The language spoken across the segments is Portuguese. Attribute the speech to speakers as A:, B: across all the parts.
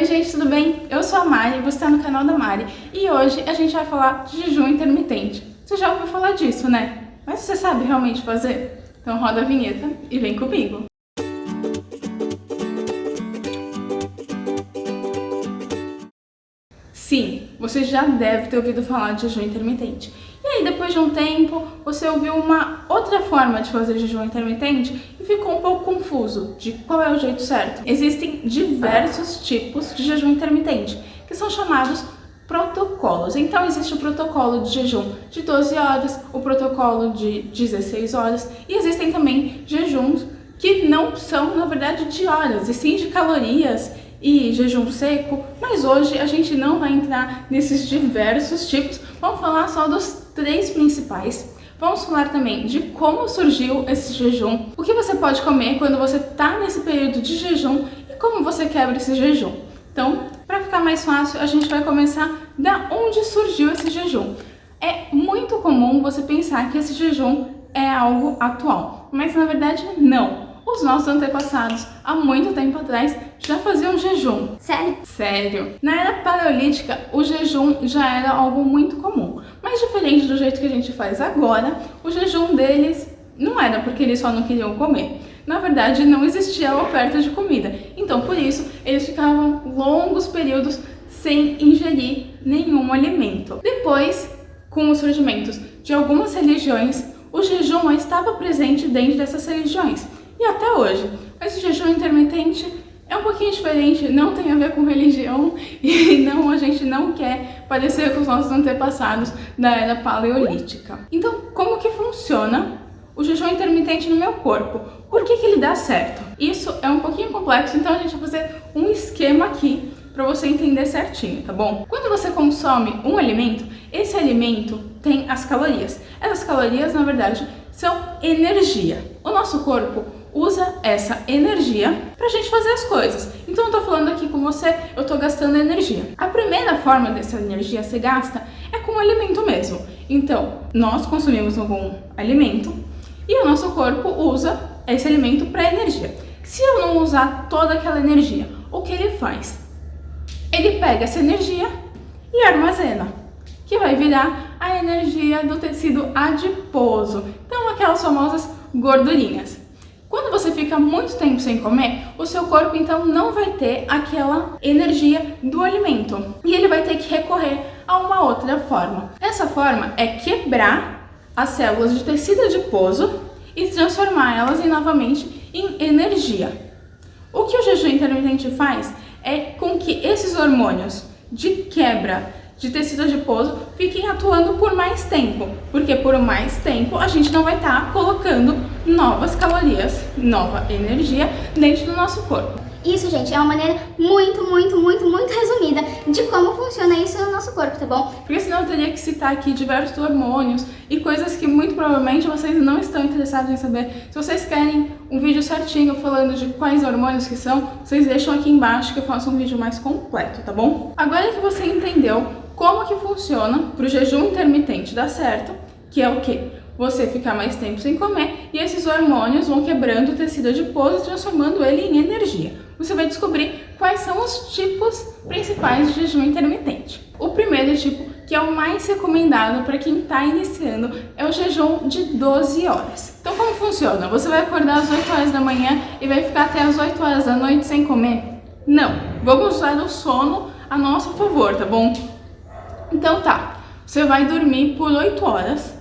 A: Oi gente, tudo bem? Eu sou a Mari, você está no canal da Mari e hoje a gente vai falar de jejum intermitente. Você já ouviu falar disso, né? Mas você sabe realmente fazer? Então roda a vinheta e vem comigo! Sim, você já deve ter ouvido falar de jejum intermitente. E aí, depois de um tempo, você ouviu uma outra forma de fazer jejum intermitente e ficou um pouco confuso de qual é o jeito certo. Existem diversos tipos de jejum intermitente, que são chamados protocolos. Então, existe o protocolo de jejum de 12 horas, o protocolo de 16 horas e existem também jejuns que não são, na verdade, de horas, e sim de calorias e jejum seco, mas hoje a gente não vai entrar nesses diversos tipos, vamos falar só dos 3 principais. Vamos falar também de como surgiu esse jejum, o que você pode comer quando você está nesse período de jejum e como você quebra esse jejum. Então, para ficar mais fácil, a gente vai começar da onde surgiu esse jejum. É muito comum você pensar que esse jejum é algo atual, mas na verdade não. Os nossos antepassados, há muito tempo atrás, já faziam jejum.
B: Sério?
A: Sério. Na era paleolítica, o jejum já era algo muito comum. Mas diferente do jeito que a gente faz agora, o jejum deles não era porque eles só não queriam comer. Na verdade, não existia a oferta de comida. Então, por isso, eles ficavam longos períodos sem ingerir nenhum alimento. Depois, com os surgimentos de algumas religiões, o jejum estava presente dentro dessas religiões. E até hoje. Mas o jejum intermitente é um pouquinho diferente, não tem a ver com religião e não, a gente não quer parecer com os nossos antepassados da era paleolítica. Então, como que funciona o jejum intermitente no meu corpo? Por que ele dá certo? Isso é um pouquinho complexo, então a gente vai fazer um esquema aqui para você entender certinho, tá bom? Quando você consome um alimento, esse alimento tem as calorias. Essas calorias, na verdade, são energia. O nosso corpo usa essa energia pra gente fazer as coisas. Então eu tô falando aqui com você, eu tô gastando energia. A primeira forma dessa energia ser gasta é com o alimento mesmo. Então, nós consumimos algum alimento e o nosso corpo usa esse alimento para energia. Se eu não usar toda aquela energia, o que ele faz? Ele pega essa energia e armazena, que vai virar a energia do tecido adiposo. Então, aquelas famosas gordurinhas. Quando você fica muito tempo sem comer, o seu corpo então não vai ter aquela energia do alimento e ele vai ter que recorrer a uma outra forma. Essa forma é quebrar as células de tecido adiposo e transformá-las novamente em energia. O que o jejum intermitente faz é com que esses hormônios de quebra de tecido adiposo fiquem atuando por mais tempo, porque por mais tempo a gente não vai estar colocando novas calorias, nova energia dentro do nosso corpo.
B: Isso, gente, é uma maneira muito resumida de como funciona isso no nosso corpo, tá bom?
A: Porque senão eu teria que citar aqui diversos hormônios e coisas que muito provavelmente vocês não estão interessados em saber. Se vocês querem um vídeo certinho falando de quais hormônios que são, vocês deixam aqui embaixo que eu faço um vídeo mais completo, tá bom? Agora que você entendeu como que funciona para o jejum intermitente dar certo, que é o quê? Você ficar mais tempo sem comer e esses hormônios vão quebrando o tecido adiposo e transformando ele em energia. Você vai descobrir quais são os tipos principais de jejum intermitente. O primeiro tipo, que é o mais recomendado para quem está iniciando, é o jejum de 12 horas. Então como funciona? Você vai acordar às 8 horas da manhã e vai ficar até às 8 horas da noite sem comer? Não, vamos usar o sono a nosso favor, tá bom? Então tá, você vai dormir por 8 horas,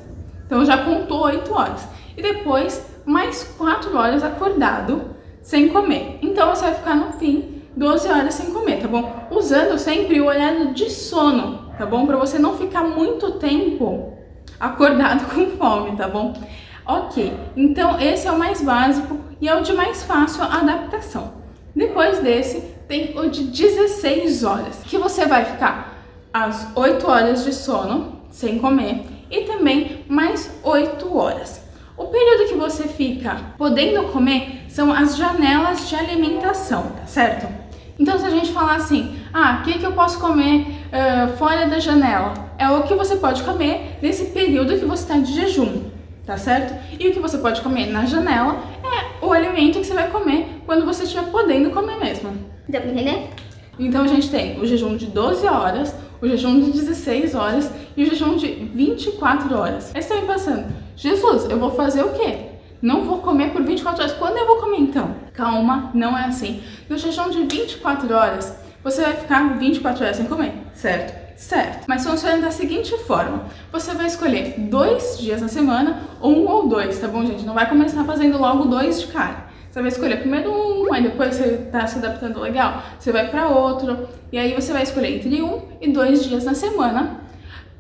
A: então já contou 8 horas, e depois mais 4 horas acordado sem comer. Então você vai ficar no fim 12 horas sem comer, tá bom? Usando sempre o horário de sono, tá bom? Pra você não ficar muito tempo acordado com fome, tá bom? Ok, então esse é o mais básico e é o de mais fácil adaptação. Depois desse tem o de 16 horas, que você vai ficar às 8 horas de sono sem comer e também mais 8 horas. O período que você fica podendo comer são as janelas de alimentação, tá certo? Então se a gente falar assim, o que eu posso comer fora da janela? É o que você pode comer nesse período que você está de jejum, tá certo? E o que você pode comer na janela é o alimento que você vai comer quando você estiver podendo comer mesmo.
B: Deu pra entender?
A: Então a gente tem o jejum de 12 horas, o jejum de 16 horas e o jejum de 24 horas. Aí você vai pensando, Jesus, eu vou fazer o quê? Não vou comer por 24 horas. Quando eu vou comer então? Calma, não é assim. No jejum de 24 horas, você vai ficar 24 horas sem comer, certo? Certo. Mas funciona da seguinte forma. Você vai escolher 2 dias na semana, ou 1 ou 2, tá bom, gente? Não vai começar fazendo logo 2 de cara. Você vai escolher primeiro um, aí depois você tá se adaptando legal, você vai para outro, e aí você vai escolher entre 1 e 2 dias na semana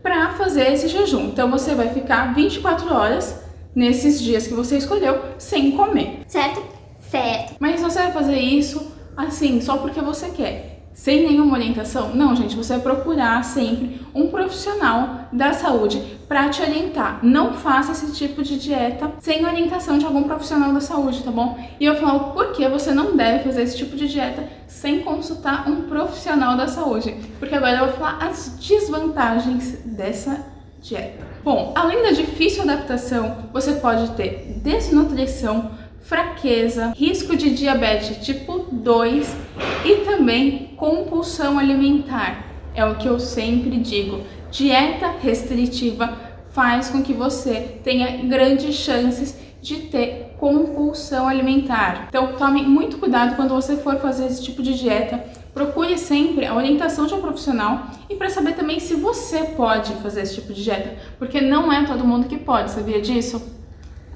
A: para fazer esse jejum. Então você vai ficar 24 horas nesses dias que você escolheu sem comer.
B: Certo? Certo.
A: Mas você vai fazer isso assim, só porque você quer, sem nenhuma orientação? Não, gente, você vai procurar sempre um profissional da saúde para te orientar. Não faça esse tipo de dieta sem orientação de algum profissional da saúde, tá bom? E eu falo por que você não deve fazer esse tipo de dieta sem consultar um profissional da saúde. Porque agora eu vou falar as desvantagens dessa dieta. Bom, além da difícil adaptação, você pode ter desnutrição, fraqueza, risco de diabetes tipo 2 e também compulsão alimentar. É o que eu sempre digo, dieta restritiva faz com que você tenha grandes chances de ter compulsão alimentar. Então tome muito cuidado quando você for fazer esse tipo de dieta. Procure sempre a orientação de um profissional e para saber também se você pode fazer esse tipo de dieta, porque não é todo mundo que pode, sabia disso?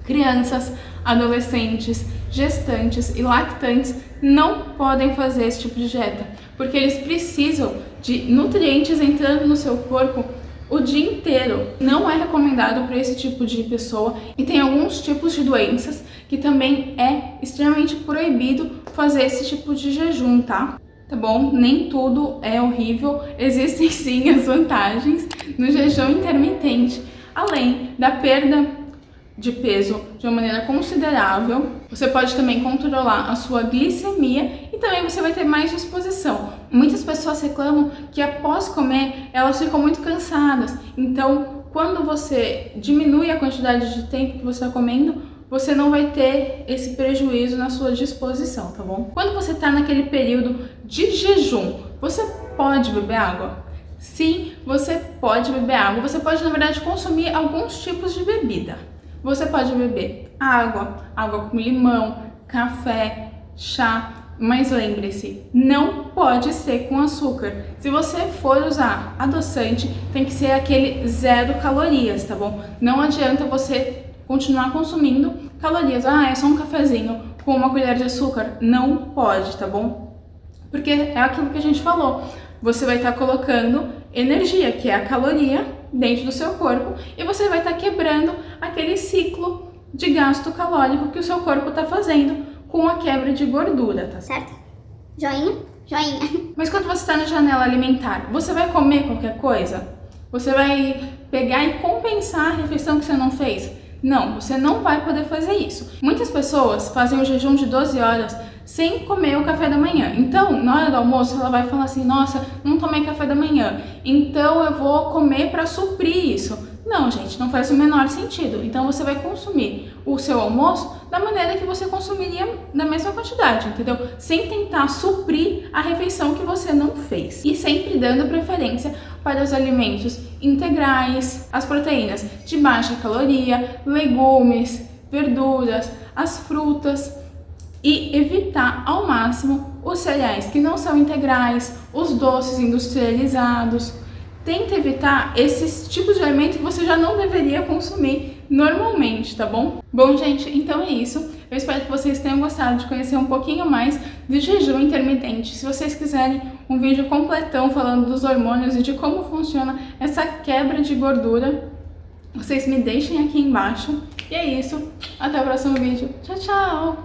A: Crianças, adolescentes, gestantes e lactantes não podem fazer esse tipo de dieta, porque eles precisam de nutrientes entrando no seu corpo o dia inteiro. Não é recomendado para esse tipo de pessoa e tem alguns tipos de doenças que também é extremamente proibido fazer esse tipo de jejum, tá? Tá bom? Nem tudo é horrível, existem sim as vantagens no jejum intermitente, além da perda de peso de uma maneira considerável. Você pode também controlar a sua glicemia e também você vai ter mais disposição. Muitas pessoas reclamam que após comer elas ficam muito cansadas. Então, quando você diminui a quantidade de tempo que você está comendo, você não vai ter esse prejuízo na sua disposição, tá bom? Quando você está naquele período de jejum, você pode beber água? Sim, você pode beber água. Você pode, na verdade, consumir alguns tipos de bebida. Você pode beber água, água com limão, café, chá, mas lembre-se, não pode ser com açúcar. Se você for usar adoçante, tem que ser aquele 0 calorias, tá bom? Não adianta você continuar consumindo calorias. Ah, é só um cafezinho com uma colher de açúcar. Não pode, tá bom? Porque é aquilo que a gente falou. Você vai estar colocando energia, que é a caloria, dentro do seu corpo, e você vai estar quebrando aquele ciclo de gasto calórico que o seu corpo está fazendo com a quebra de gordura, tá
B: certo? Joinha? Joinha.
A: Mas quando você está na janela alimentar, você vai comer qualquer coisa? Você vai pegar e compensar a refeição que você não fez? Não, você não vai poder fazer isso. Muitas pessoas fazem o jejum de 12 horas sem comer o café da manhã. Então, na hora do almoço, ela vai falar assim, nossa, não tomei café da manhã, então eu vou comer para suprir isso. Não, gente, não faz o menor sentido. Então, você vai consumir o seu almoço da maneira que você consumiria na mesma quantidade, entendeu? Sem tentar suprir a refeição que você não fez. E sempre dando preferência para os alimentos integrais, as proteínas de baixa caloria, legumes, verduras, as frutas, e evitar ao máximo os cereais que não são integrais, os doces industrializados. Tenta evitar esses tipos de alimento que você já não deveria consumir normalmente, tá bom? Bom, gente, então é isso. Eu espero que vocês tenham gostado de conhecer um pouquinho mais do jejum intermitente. Se vocês quiserem um vídeo completão falando dos hormônios e de como funciona essa quebra de gordura, vocês me deixem aqui embaixo. E é isso. Até o próximo vídeo. Tchau, tchau!